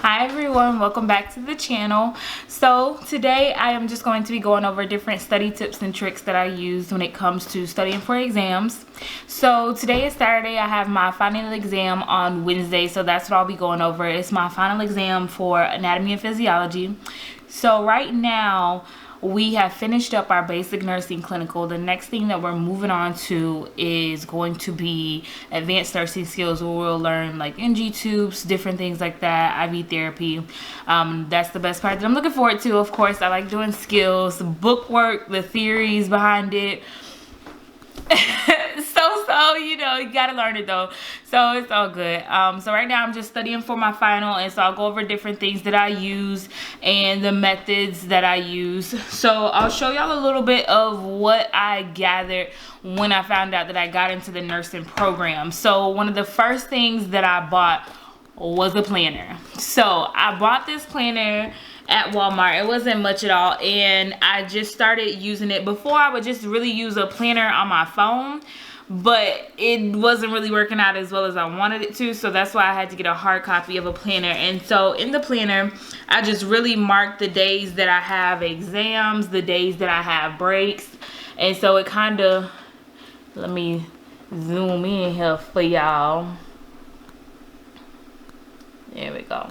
Hi everyone, welcome back to the channel. So today I am just going to be going over different study tips and tricks that I use when it comes to studying for exams. So today is Saturday. I have my final exam on Wednesday, so that's what I'll be going over. It's my final exam for anatomy and physiology. So right now we have finished up our basic nursing clinical. The next thing that we're moving on to is going to be advanced nursing skills, where we'll learn like NG tubes, different things like that, IV therapy. That's the best part that I'm looking forward to. Of course, I like doing skills, book work, the theories behind it. so you know, you gotta learn it though, so it's all good. So right now I'm just studying for my final, and so I'll go over different things that I use and the methods that I use. So I'll show y'all a little bit of what I gathered when I found out that I got into the nursing program. So one of the first things that I bought was a planner. So I bought this planner at Walmart. It wasn't much at all, and I just started using it. Before, I would just really use a planner on my phone, but it wasn't really working out as well as I wanted it to, so that's why I had to get a hard copy of a planner. And so in the planner, I just really marked the days that I have exams, the days that I have breaks, and so it kind of, let me zoom in here for y'all. There we go.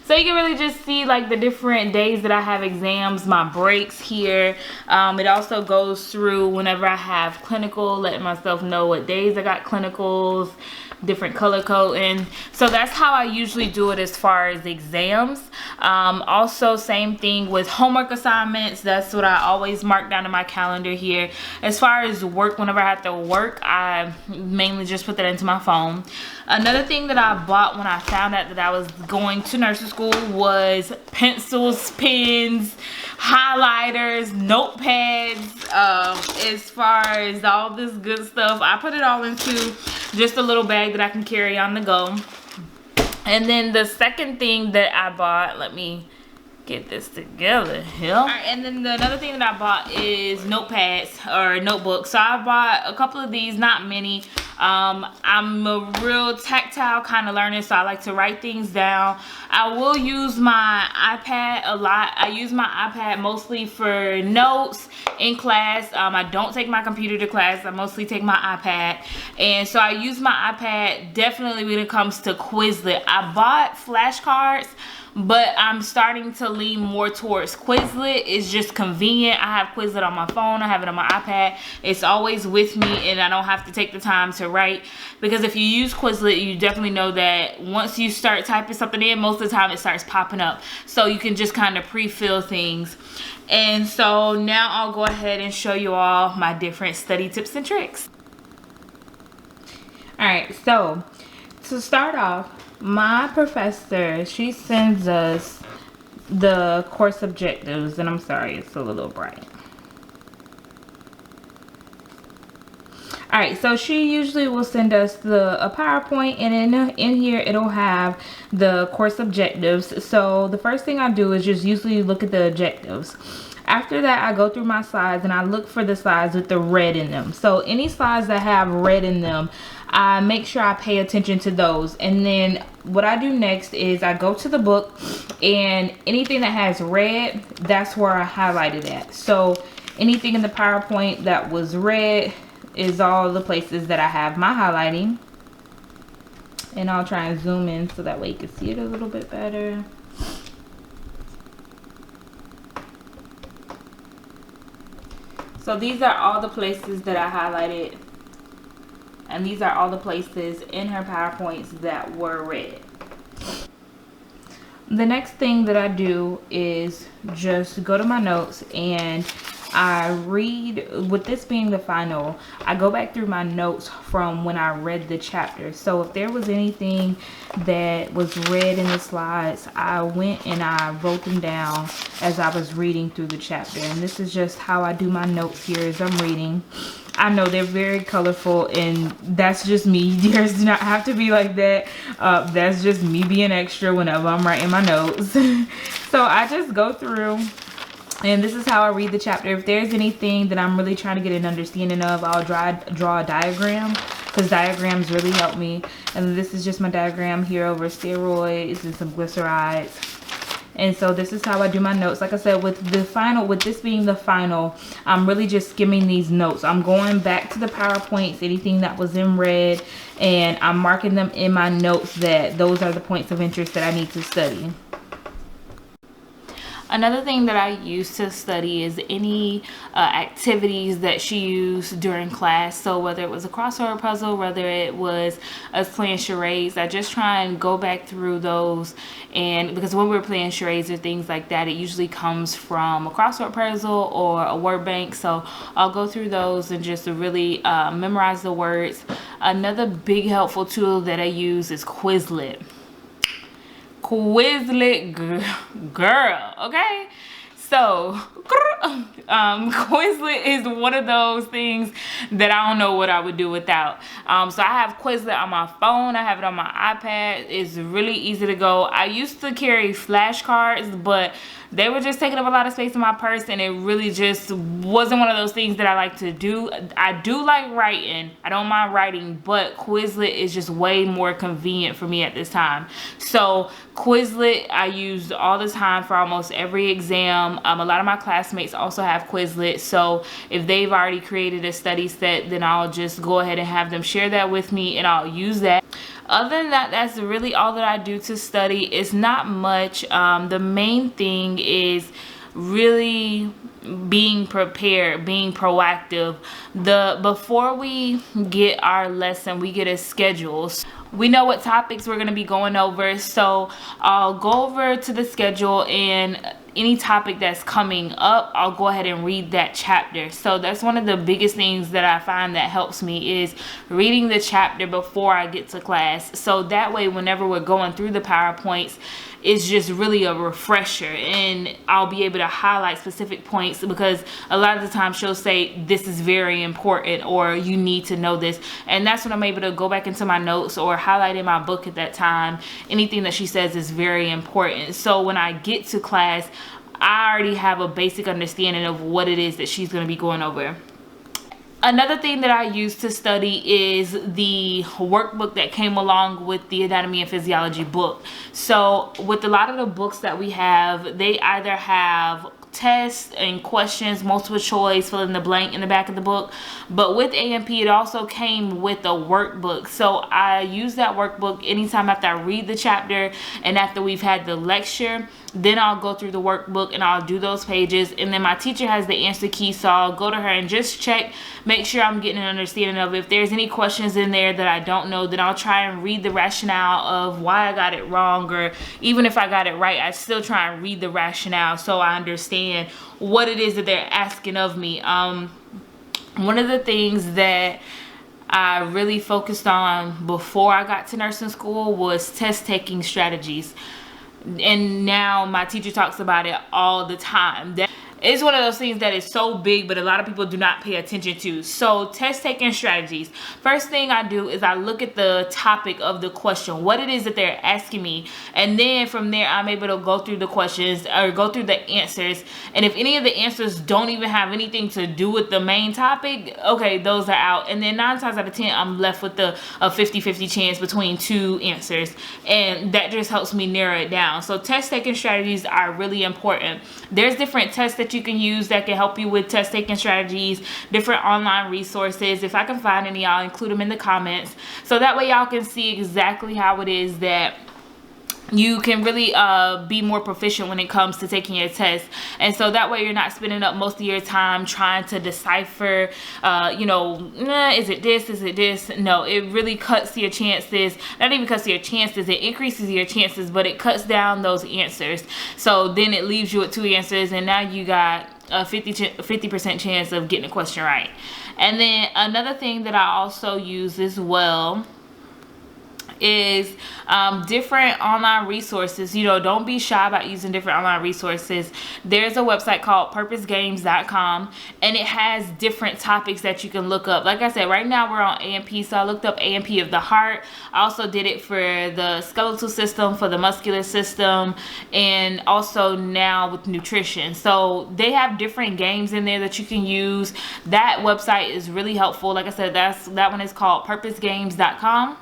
So you can really just see like the different days that I have exams, my breaks here. It also goes through whenever I have clinical, letting myself know what days I got clinicals, different color coding. So that's how I usually do it as far as exams. Also, same thing with homework assignments. That's what I always mark down in my calendar here. As far as work, whenever I have to work, I mainly just put that into my phone. Another thing that I bought when I found out that I was going to nursing school was pencils, pens, highlighters, notepads. As far as all this good stuff, I put it all into just a little bag that I can carry on the go. And then the second thing that I bought, let me get this together here. All right, and then another thing that I bought is notepads or notebooks. So I bought a couple of these, not many. I'm a real tactile kind of learner, so I like to write things down. I will use my iPad a lot. I use my iPad mostly for notes in class. I don't take my computer to class. I mostly take my iPad, and so I use my iPad definitely when it comes to Quizlet. I bought flashcards, but I'm starting to lean more towards Quizlet. It's just convenient. I have Quizlet on my phone. I have it on my iPad. It's always with me, and I don't have to take the time to write. Because if you use Quizlet, you definitely know that once you start typing something in, most of the time it starts popping up. So you can just kind of pre-fill things. And so now I'll go ahead and show you all my different study tips and tricks. Alright, so to start off, my professor, she sends us the course objectives, and I'm sorry, it's a little bright. Alright, so she usually will send us a PowerPoint, and in here it'll have the course objectives. So the first thing I do is just usually look at the objectives. After that, I go through my slides and I look for the slides with the red in them. So any slides that have red in them, I make sure I pay attention to those. And then what I do next is I go to the book, and anything that has red, that's where I highlight it at. So anything in the PowerPoint that was red is all the places that I have my highlighting. And I'll try and zoom in so that way you can see it a little bit better. So these are all the places that I highlighted, and these are all the places in her PowerPoints that were red. The next thing that I do is just go to my notes, and I read, with this being the final, I go back through my notes from when I read the chapter. So if there was anything that was read in the slides, I went and I wrote them down as I was reading through the chapter. And this is just how I do my notes here as I'm reading. I know they're very colorful, and that's just me. Yours do not have to be like that. That's just me being extra whenever I'm writing my notes. So I just go through And this is how I read the chapter. If there's anything that I'm really trying to get an understanding of, I'll draw a diagram, because diagrams really help me. And this is just my diagram here over steroids and some glycerides. And so this is how I do my notes. Like I said, with this being the final, I'm really just skimming these notes. I'm going back to the PowerPoints, anything that was in red, and I'm marking them in my notes that those are the points of interest that I need to study. Another thing that I use to study is any activities that she used during class. So whether it was a crossword puzzle, whether it was us playing charades, I just try and go back through those. And because when we're playing charades or things like that, it usually comes from a crossword puzzle or a word bank. So I'll go through those and just really memorize the words. Another big helpful tool that I use is Quizlet. Quizlet girl, okay? So Quizlet is one of those things that I don't know what I would do without. So I have Quizlet on my phone, I have it on my iPad. It's really easy to go. I used to carry flashcards, but they were just taking up a lot of space in my purse, and it really just wasn't one of those things that I like to do. I do like writing. I don't mind writing, but Quizlet is just way more convenient for me at this time. So Quizlet I use all the time for almost every exam. A lot of my classmates also have Quizlet, so if they've already created a study set, then I'll just go ahead and have them share that with me, and I'll use that. Other than that, that's really all that I do to study. It's not much. The main thing is really being prepared, being proactive. Before we get our lesson, we get a schedule. We know what topics we're going to be going over, so I'll go over to the schedule, and any topic that's coming up, I'll go ahead and read that chapter. So that's one of the biggest things that I find that helps me, is reading the chapter before I get to class. So that way, whenever we're going through the PowerPoints, it's just really a refresher, and I'll be able to highlight specific points, because a lot of the time she'll say this is very important, or you need to know this, and that's when I'm able to go back into my notes or highlight in my book at that time anything that she says is very important. So when I get to class, I already have a basic understanding of what it is that she's going to be going over. Another thing that I use to study is the workbook that came along with the Anatomy and Physiology book. So with a lot of the books that we have, they either have tests and questions, multiple choice, fill in the blank in the back of the book. But with AMP, it also came with a workbook. So I use that workbook anytime after I read the chapter and after we've had the lecture. Then I'll go through the workbook and I'll do those pages, and then my teacher has the answer key, so I'll go to her and just check, make sure I'm getting an understanding of it. If there's any questions in there that I don't know, then I'll try and read the rationale of why I got it wrong, or even if I got it right, I still try and read the rationale so I understand what it is that they're asking of me. One of the things that I really focused on before I got to nursing school was test taking strategies. And now my teacher talks about it all the time. It's one of those things that is so big, but a lot of people do not pay attention to. So test taking strategies. First thing I do is I look at the topic of the question, what it is that they're asking me. And then from there, I'm able to go through the questions or go through the answers. And if any of the answers don't even have anything to do with the main topic, okay, those are out. And then 9 times out of 10, I'm left with a 50-50 chance between 2 answers. And that just helps me narrow it down. So test taking strategies are really important. There's different tests that you can use that can help you with test taking strategies, different online resources. If I can find any, I'll include them in the comments, so that way y'all can see exactly how it is that you can really be more proficient when it comes to taking your test. And so that way you're not spending up most of your time trying to decipher, is it this, is it this? No, it really cuts your chances. Not even cuts your chances, it increases your chances, but it cuts down those answers. So then it leaves you with 2 answers, and now you got a 50% chance of getting a question right. And then another thing that I also use as well is different online resources. You know, don't be shy about using different online resources. There's a website called purposegames.com, and it has different topics that you can look up. Like I said, right now we're on A&P, so I looked up A&P of the heart. I also did it for the skeletal system, for the muscular system, and also now with nutrition. So they have different games in there that you can use. That website is really helpful. Like I said, that one is called purposegames.com.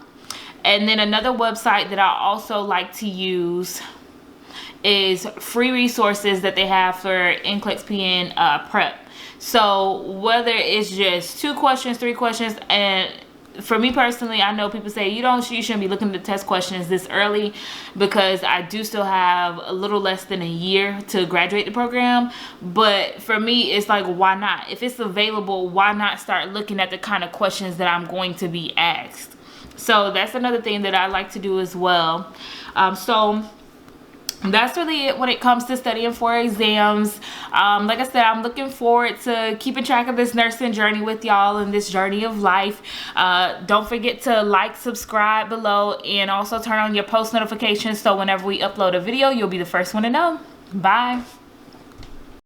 And then another website that I also like to use is free resources that they have for NCLEX PN prep. So whether it's just 2 questions, 3 questions, and for me personally, I know people say you shouldn't be looking at the test questions this early, because I do still have a little less than a year to graduate the program. But for me, it's like, why not? If it's available, why not start looking at the kind of questions that I'm going to be asked? So that's another thing that I like to do as well. So that's really it when it comes to studying for exams. Like I said, I'm looking forward to keeping track of this nursing journey with y'all and this journey of life. Don't forget to like, subscribe below, and also turn on your post notifications so whenever we upload a video, you'll be the first one to know. Bye.